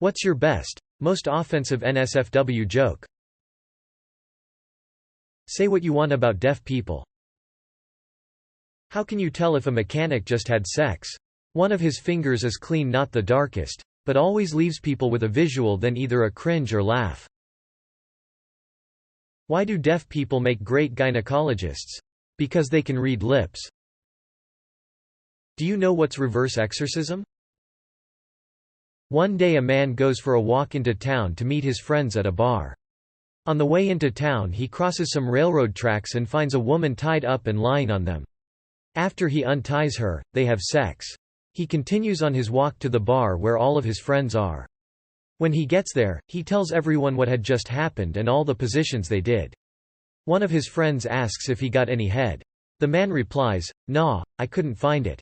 What's your best, most offensive NSFW joke? Say what you want about deaf people. How can you tell if a mechanic just had sex? One of his fingers is clean, not the darkest, but always leaves people with a visual, then either a cringe or laugh. Why do deaf people make great gynecologists? Because they can read lips. Do you know what's reverse exorcism? One day a man goes for a walk into town to meet his friends at a bar. On the way into town he crosses some railroad tracks and finds a woman tied up and lying on them. After he unties her, they have sex. He continues on his walk to the bar where all of his friends are. When he gets there, he tells everyone what had just happened and all the positions they did. One of his friends asks if he got any head. The man replies, "Nah, I couldn't find it."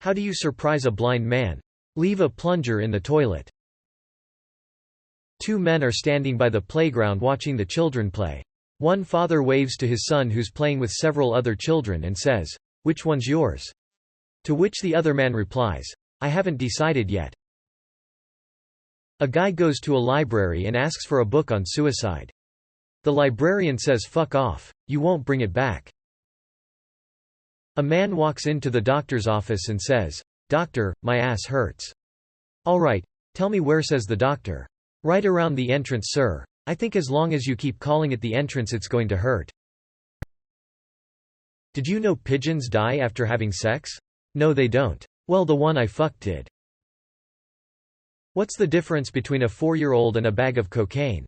How do you surprise a blind man? Leave a plunger in the toilet. Two men are standing by the playground watching the children play. One father waves to his son who's playing with several other children and says, "Which one's yours?" To which the other man replies, "I haven't decided yet." A guy goes to a library and asks for a book on suicide. The librarian says, "Fuck off, you won't bring it back." A man walks into the doctor's office and says, "Doctor, my ass hurts." "All right, tell me where," says the doctor. "Right around the entrance, sir. I think as long as you keep calling it the entrance it's going to hurt." Did you know pigeons die after having sex? No, they don't. Well, the one I fucked did. What's the difference between a 4-year-old and a bag of cocaine?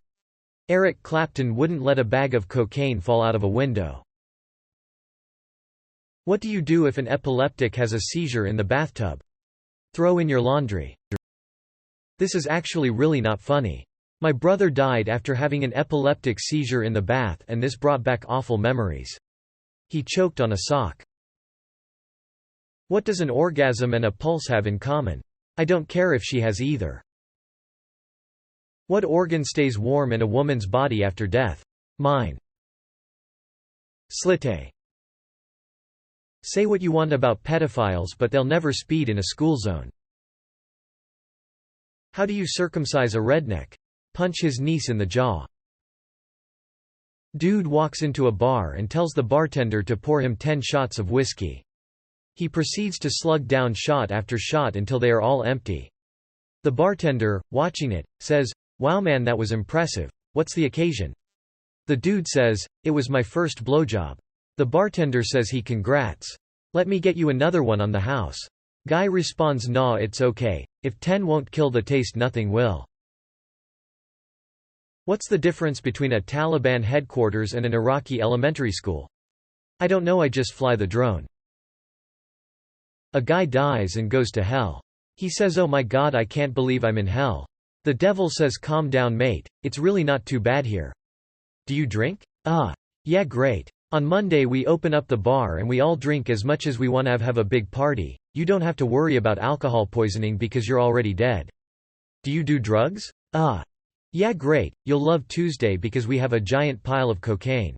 Eric Clapton wouldn't let a bag of cocaine fall out of a window. What do you do if an epileptic has a seizure in the bathtub? Throw in your laundry. This is actually really not funny. My brother died after having an epileptic seizure in the bath, and this brought back awful memories. He choked on a sock. What does an orgasm and a pulse have in common? I don't care if she has either. What organ stays warm in a woman's body after death? Mine. Slitte. Say what you want about pedophiles, but they'll never speed in a school zone. How do you circumcise a redneck? Punch his niece in the jaw. Dude walks into a bar and tells the bartender to pour him 10 shots of whiskey. He proceeds to slug down shot after shot until they are all empty. The bartender, watching it, says, "Wow man, that was impressive. What's the occasion?" The dude says, "It was my first blowjob." The bartender says he congrats. "Let me get you another one on the house." Guy responds, "Nah, it's okay. If 10 won't kill the taste, nothing will." What's the difference between a Taliban headquarters and an Iraqi elementary school? I don't know, I just fly the drone. A guy dies and goes to hell. He says, "Oh my God, I can't believe I'm in hell." The devil says, "Calm down mate, it's really not too bad here." Do you drink? Yeah, great. On Monday we open up the bar and we all drink as much as we want to have a big party. You don't have to worry about alcohol poisoning because you're already dead. Do you do drugs? Yeah, great, you'll love Tuesday because we have a giant pile of cocaine.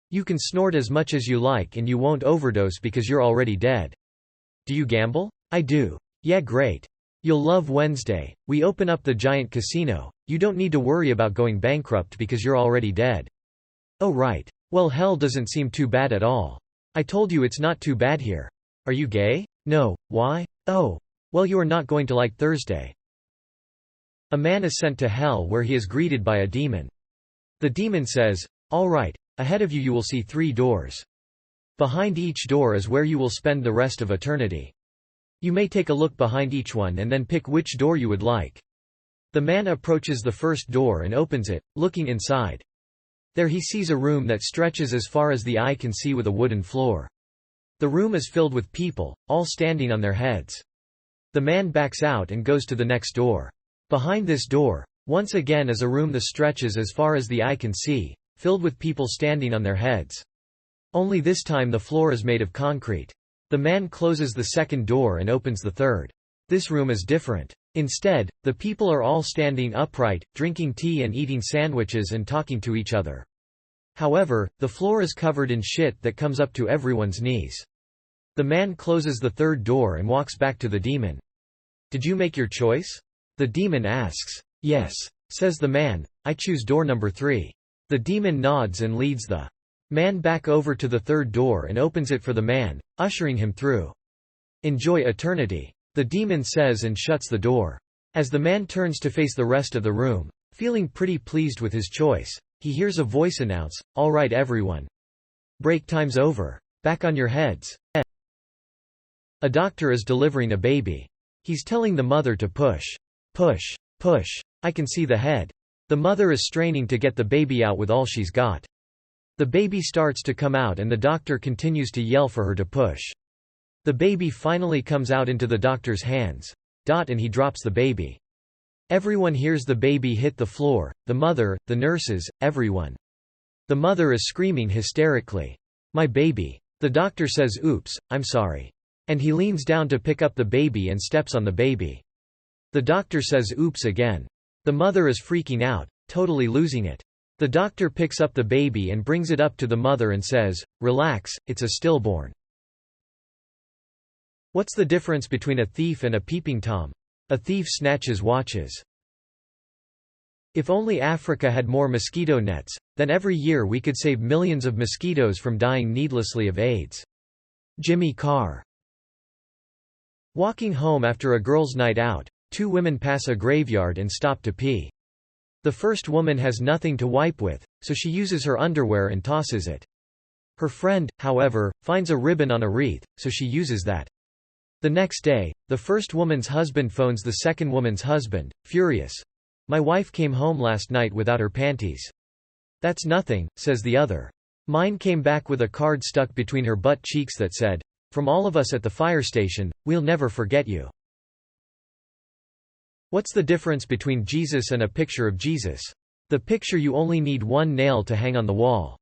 You can snort as much as you like and you won't overdose because you're already dead. Do you gamble? I do. Yeah, great. You'll love Wednesday. We open up the giant casino. You don't need to worry about going bankrupt because you're already dead. Oh right. Well, hell doesn't seem too bad at all. I told you it's not too bad here. Are you gay? No. Why? Oh. Well, you are not going to like Thursday. A man is sent to hell where he is greeted by a demon. The demon says, "All right, ahead of you will see 3 doors. Behind each door is where you will spend the rest of eternity. You may take a look behind each one and then pick which door you would like." The man approaches the first door and opens it, looking inside. There he sees a room that stretches as far as the eye can see with a wooden floor. The room is filled with people, all standing on their heads. The man backs out and goes to the next door. Behind this door, once again, is a room that stretches as far as the eye can see, filled with people standing on their heads. Only this time the floor is made of concrete. The man closes the second door and opens the third. This room is different. Instead, the people are all standing upright, drinking tea and eating sandwiches and talking to each other. However, the floor is covered in shit that comes up to everyone's knees. The man closes the third door and walks back to the demon. Did you make your choice? The demon asks. Yes, says the man, I choose door number 3. The demon nods and leads the man back over to the third door and opens it for the man, ushering him through. Enjoy eternity. The demon says and shuts the door. As the man turns to face the rest of the room, feeling pretty pleased with his choice, he hears a voice announce, all right everyone. Break time's over. Back on your heads. A doctor is delivering a baby. He's telling the mother to push. Push. Push. I can see the head. The mother is straining to get the baby out with all she's got. The baby starts to come out and the doctor continues to yell for her to push. The baby finally comes out into the doctor's hands. And he drops the baby. Everyone hears the baby hit the floor, the mother, the nurses, everyone. The mother is screaming hysterically. My baby. The doctor says oops, I'm sorry. And he leans down to pick up the baby and steps on the baby. The doctor says oops again. The mother is freaking out, totally losing it. The doctor picks up the baby and brings it up to the mother and says, relax, it's a stillborn. What's the difference between a thief and a peeping Tom? A thief snatches watches. If only Africa had more mosquito nets, then every year we could save millions of mosquitoes from dying needlessly of AIDS. Jimmy Carr. Walking home after a girls' night out, 2 women pass a graveyard and stop to pee. The first woman has nothing to wipe with, so she uses her underwear and tosses it. Her friend, however, finds a ribbon on a wreath, so she uses that. The next day, the first woman's husband phones the second woman's husband, furious. My wife came home last night without her panties. That's nothing, says the other. Mine came back with a card stuck between her butt cheeks that said, from all of us at the fire station, we'll never forget you. What's the difference between Jesus and a picture of Jesus? The picture you only need one nail to hang on the wall.